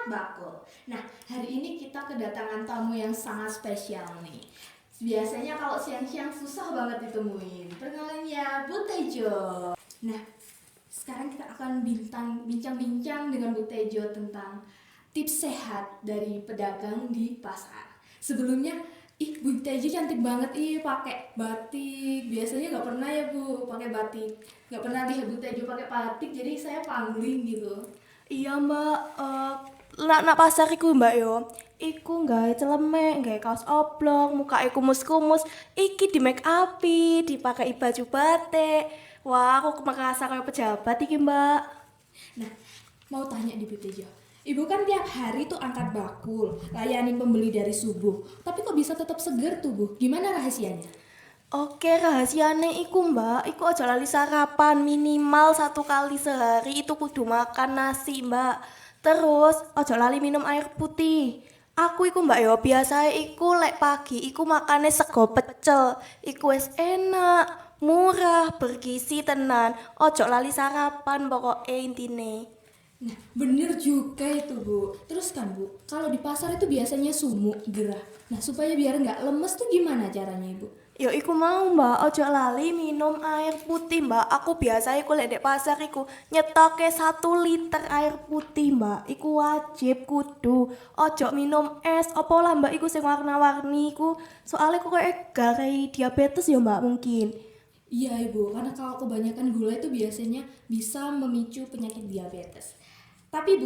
bakul. Nah, hari ini kita kedatangan tamu yang sangat spesial nih. Biasanya kalau siang-siang susah banget ditemuin. Perkenalkan ya, Bu Tejo. Nah, sekarang kita akan bincang-bincang dengan Bu Tejo tentang tips sehat dari pedagang di pasar. Sebelumnya, Bu Tejo cantik banget pakai batik. Biasanya nggak pernah ya Bu pakai batik. Nggak pernah lihat Bu Tejo pakai batik, jadi saya pangling gitu. Iya mbak, nak pasar iku mbak yo. Iku nggawe celemek, nggawe kaos oblong, muka kumus-kumus. Iki di make upi, dipakai baju batik. Wah, aku merasa kayak pejabat iki mbak. Nah, mau tanya di Bu Tejo. Ibu kan tiap hari tuh angkat bakul, layani pembeli dari subuh. Tapi kok bisa tetap seger tuh Bu? Gimana rahasianya? Oke, rahasianya iku mbak, iku aja lali sarapan minimal 1 kali sehari itu kudu makan nasi mbak. Terus aja lali minum air putih. Aku iku mbak yo biasa iku lek pagi iku makannya sego pecel. Iku wis enak, murah, bergizi tenan. Ojo lali sarapan pokoknya intine. Nah, bener juga itu Bu. Terus kan Bu, kalau di pasar itu biasanya sumuk, gerah. Nah, supaya biar nggak lemes tuh gimana caranya Ibu? Yo iku mau mbak, ojo lali minum air putih mbak. Aku biasa iku lek dek pasar iku nyetoke 1 liter air putih mbak. Iku wajib kudu. Ojo minum es, opo lah mbak iku sing warna-warni iku. Soalnya kok kayak garai diabetes ya mbak mungkin. Iya Ibu, karena kalau kebanyakan gula itu biasanya bisa memicu penyakit diabetes. Tapi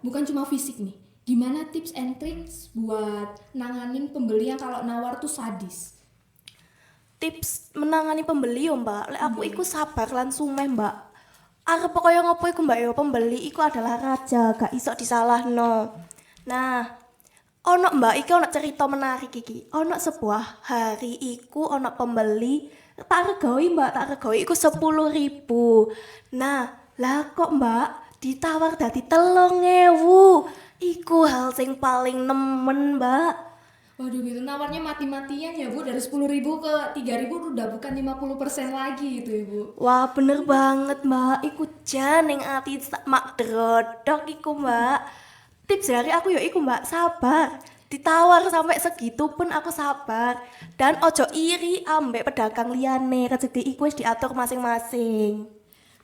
bukan cuma fisik nih. Gimana tips and tricks buat nanganin pembeli yang kalau nawar tuh sadis? Tips menangani pembeli yo mbak, lek aku iku sabar lan sumeh mbak. Arep kaya ngopo iku mbak yo, pembeli iku adalah raja, gak iso disalahno. Nah, ono mbak iki ono cerita menarik iki. Ono sebuah hari iku ono pembeli tak regoi mbak, tak regoi iku 10.000. Nah, lah kok mbak ditawar dadi 3.000. Iku hal sing paling nemen mbak. Waduh gitu, nawarnya mati-matian ya Bu, dari 10.000 ke 3.000 udah bukan 50% lagi itu Ibu. Wah bener banget mbak, iku jan ning ati mak drodok iku mbak. Tips dari aku ya iku mbak, sabar. Ditawar sampai segitu pun aku sabar. Dan ojo iri ambek pedagang liyane, rezeki iku wis diatur masing-masing.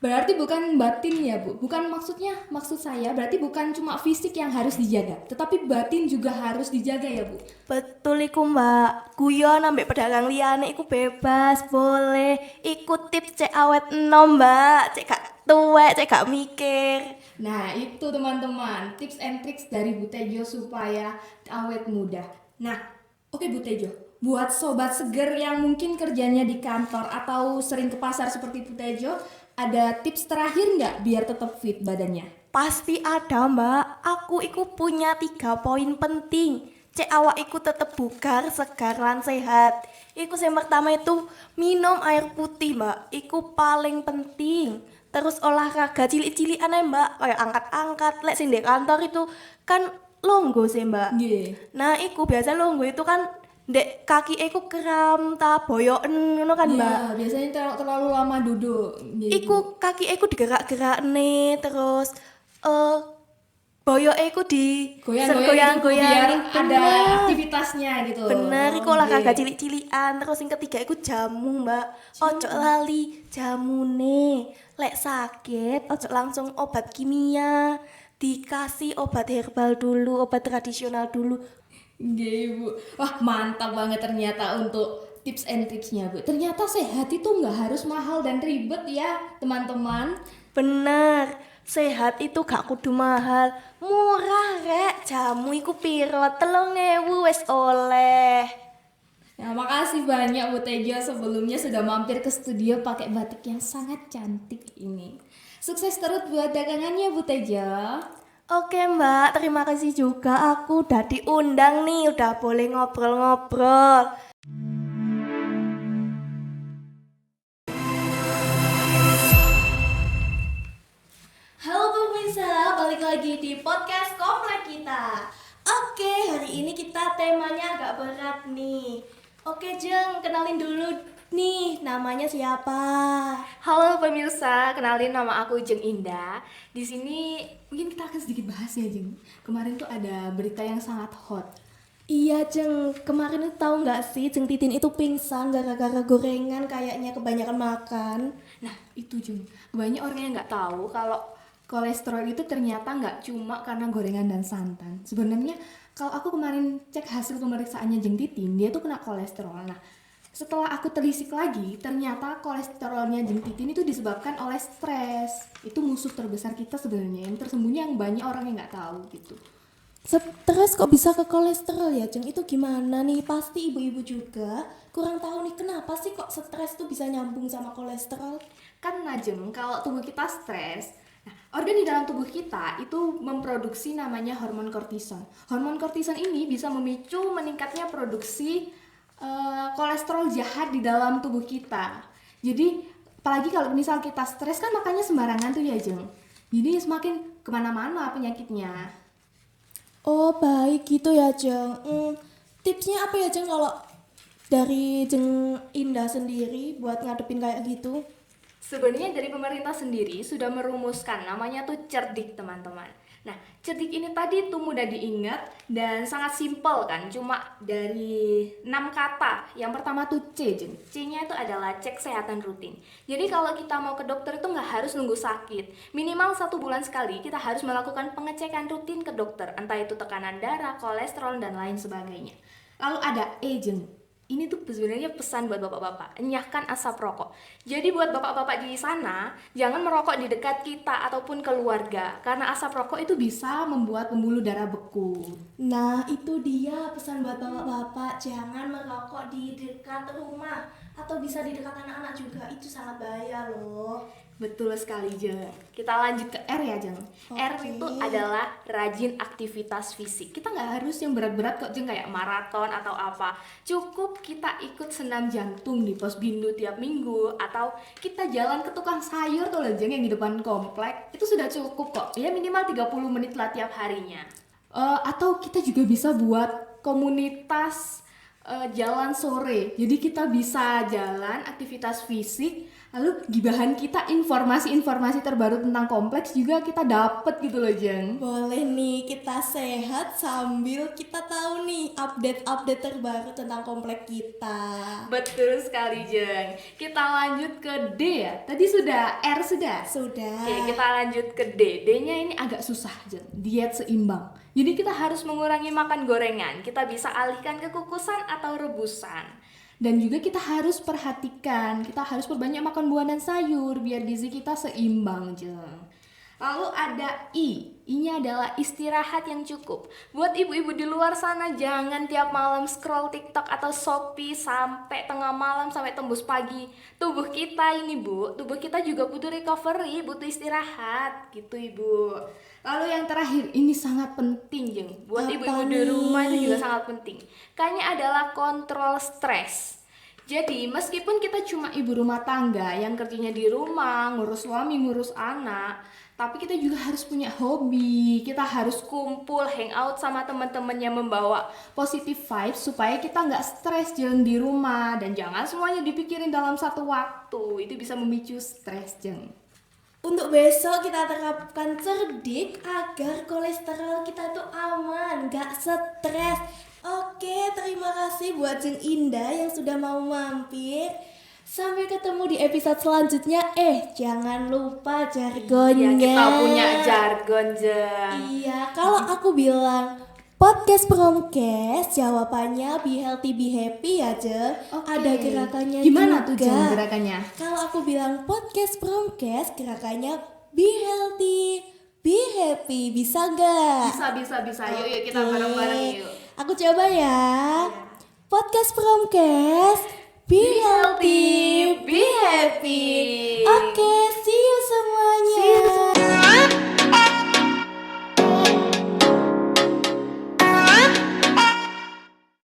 Berarti bukan batin ya Bu, maksud saya berarti bukan cuma fisik yang harus dijaga, tetapi batin juga harus dijaga ya Bu. Betul iku mbak, guyon ambek pedagang liyane iku bebas, boleh. Iku tips cek awet enom mbak, cek gak tuwek, cek gak mikir. Nah itu teman-teman, tips and tricks dari Bu Tejo supaya awet muda. Nah, oke Bu Tejo, buat sobat seger yang mungkin kerjanya di kantor atau sering ke pasar seperti Bu Tejo, ada tips terakhir nggak biar tetap fit badannya? Pasti ada mbak, aku iku punya 3 poin penting. Cek awak iku tetep bugar, segar, lan sehat. Iku yang pertama itu minum air putih mbak, iku paling penting. Terus olahraga cilik-cilikan ae mbak, kayak angkat-angkat. Lek sing di kantor itu kan longgo sih mbak. Nggih. Nah iku biasa longgo itu kan dek kaki iku kram ta boyoken ngono kan mbak. Iya, biasanya terlalu lama duduk. Nggih, Bu. Iku kaki iku digerak-gerak nih terus eh boyo iku di Goyang-goyang gitu Bu, biar goyang ada aktivitasnya gitu. bener Oh, iku olahraga nggih. cilik-cilikan. Terus yang ketiga iku jamu mbak, ojo lali jamune. Lek sakit ojo langsung obat kimia, dikasih obat herbal dulu, obat tradisional dulu. Nggih, Bu. Wah, mantap banget ternyata untuk tips and tricksnya, Bu. Ternyata sehat itu nggak harus mahal dan ribet ya, teman-teman. Bener, sehat itu gak kudu mahal, murah rek. Jamu iku piro? 3.000 wis oleh. Nah, makasih banyak Bu Tejo sebelumnya sudah mampir ke studio pakai batik yang sangat cantik ini. Sukses terus buat dagangannya Bu Tejo. Oke mbak, terima kasih juga aku udah diundang nih, udah boleh ngobrol-ngobrol. Halo pemirsa, balik lagi di podcast komplek kita. Oke, hari ini kita temanya agak berat nih. Oke Jeng, kenalin dulu Nih, namanya siapa? Halo pemirsa, kenalin nama aku Jeng Indah. Di sini mungkin kita akan sedikit bahas ya, Jeng. Kemarin tuh ada berita yang sangat hot. Iya, Jeng. Kemarin itu tahu nggak sih, Jeng Titin itu pingsan gara-gara gorengan kayaknya kebanyakan makan. Nah, itu Jeng. Banyak orang yang nggak tahu kalau kolesterol itu ternyata nggak cuma karena gorengan dan santan. Sebenarnya kalau aku kemarin cek hasil pemeriksaannya Jeng Titin, dia tuh kena kolesterol. Nah, setelah aku telisik lagi, ternyata kolesterolnya Jeng Titin itu disebabkan oleh stres. Itu musuh terbesar kita sebenarnya, yang tersembunyi yang banyak orang yang nggak tahu gitu. Stres kok bisa ke kolesterol ya, Jeng? Itu gimana nih? Pasti ibu-ibu juga kurang tahu nih kenapa sih kok stres tuh bisa nyambung sama kolesterol. Karena Jeng, kalau tubuh kita stres, nah, organ di dalam tubuh kita itu memproduksi namanya hormon kortison. Hormon kortison ini bisa memicu meningkatnya produksi kolesterol jahat di dalam tubuh kita. Jadi, apalagi kalau misal kita stres kan makannya sembarangan tuh ya Jeng. Jadi semakin kemana-mana penyakitnya. Oh, baik gitu ya, Jeng. Tipsnya apa ya, Jeng, kalau dari Jeng Indah sendiri buat ngadepin kayak gitu? Sebenarnya dari pemerintah sendiri sudah merumuskan namanya tuh cerdik teman-teman. Nah, cerdik ini tadi tuh mudah diingat dan sangat simpel kan, cuma dari 6 kata. Yang pertama tuh C, Jeng. C-nya itu adalah cek kesehatan rutin. Jadi kalau kita mau ke dokter itu nggak harus nunggu sakit. Minimal 1 bulan sekali kita harus melakukan pengecekan rutin ke dokter, entah itu tekanan darah, kolesterol, dan lain sebagainya. Lalu ada E, Jeng. Ini tuh sebenarnya pesan buat bapak-bapak, enyahkan asap rokok. Jadi buat bapak-bapak di sana, jangan merokok di dekat kita ataupun keluarga, karena asap rokok itu bisa membuat pembuluh darah beku. Nah, itu dia pesan buat bapak-bapak, jangan merokok di dekat rumah atau bisa di dekat anak-anak juga, itu sangat bahaya loh. Betul sekali, Jeng. Kita lanjut ke R ya, Jeng. R Oke. itu adalah rajin aktivitas fisik. Kita nggak harus yang berat-berat kok, Jeng, kayak maraton atau apa. Cukup kita ikut senam jantung di Posbindu tiap minggu, atau kita jalan ke tukang sayur tuh loh, Jeng, yang di depan komplek. Itu sudah cukup kok. Ya minimal 30 menit lah tiap harinya. Atau kita juga bisa buat komunitas jalan sore. Jadi kita bisa jalan, aktivitas fisik, lalu gibahan kita informasi-informasi terbaru tentang kompleks juga kita dapet gitu loh, Jeng. Boleh nih, kita sehat sambil kita tahu nih update-update terbaru tentang komplek kita. Betul sekali, Jeng. Kita lanjut ke D ya. Tadi sudah, R sudah. Sudah. Oke, kita lanjut ke D. D-nya ini agak susah, Jeng. Diet seimbang. Jadi kita harus mengurangi makan gorengan. Kita bisa alihkan ke kukusan atau rebusan. Dan juga kita harus perhatikan, kita harus perbanyak makan buah dan sayur biar gizi kita seimbang, Jeng. Lalu ada I. I-nya adalah istirahat yang cukup. Buat ibu-ibu di luar sana, jangan tiap malam scroll TikTok atau Shopee sampai tengah malam, sampai tembus pagi. Tubuh kita ini, Bu, tubuh kita juga butuh recovery, butuh istirahat, gitu, Ibu. Lalu yang terakhir, ini sangat penting, Jeng. Buat Apa ibu-ibu di nih? rumah itu juga sangat penting. Kayaknya adalah kontrol stres. Jadi, meskipun kita cuma ibu rumah tangga yang kerjanya di rumah, ngurus suami, ngurus anak, tapi kita juga harus punya hobi. Kita harus kumpul, hangout sama teman-teman yang membawa positive vibes supaya kita nggak stres Jeng di rumah. Dan jangan semuanya dipikirin dalam satu waktu. Itu bisa memicu stres, Jeng. Untuk besok kita terapkan cerdik agar kolesterol kita tuh aman, gak stres. Oke, terima kasih buat Jeng Indah yang sudah mau mampir. Sampai ketemu di episode selanjutnya. Jangan lupa jargonnya. Ya, kita punya jargon, Jeng. Iya, kalau aku bilang podcast Promkes, jawabannya be healthy, be happy ya, Jeng. Oke. Ada gerakannya Gimana juga. tuh, Jeng, gerakannya? Kalau aku bilang podcast Promkes, gerakannya be healthy, be happy. Bisa nggak? Bisa. Yuk, kita Oke. bareng-bareng yuk. Aku coba ya. Podcast Promkes, be healthy, be happy. Oke,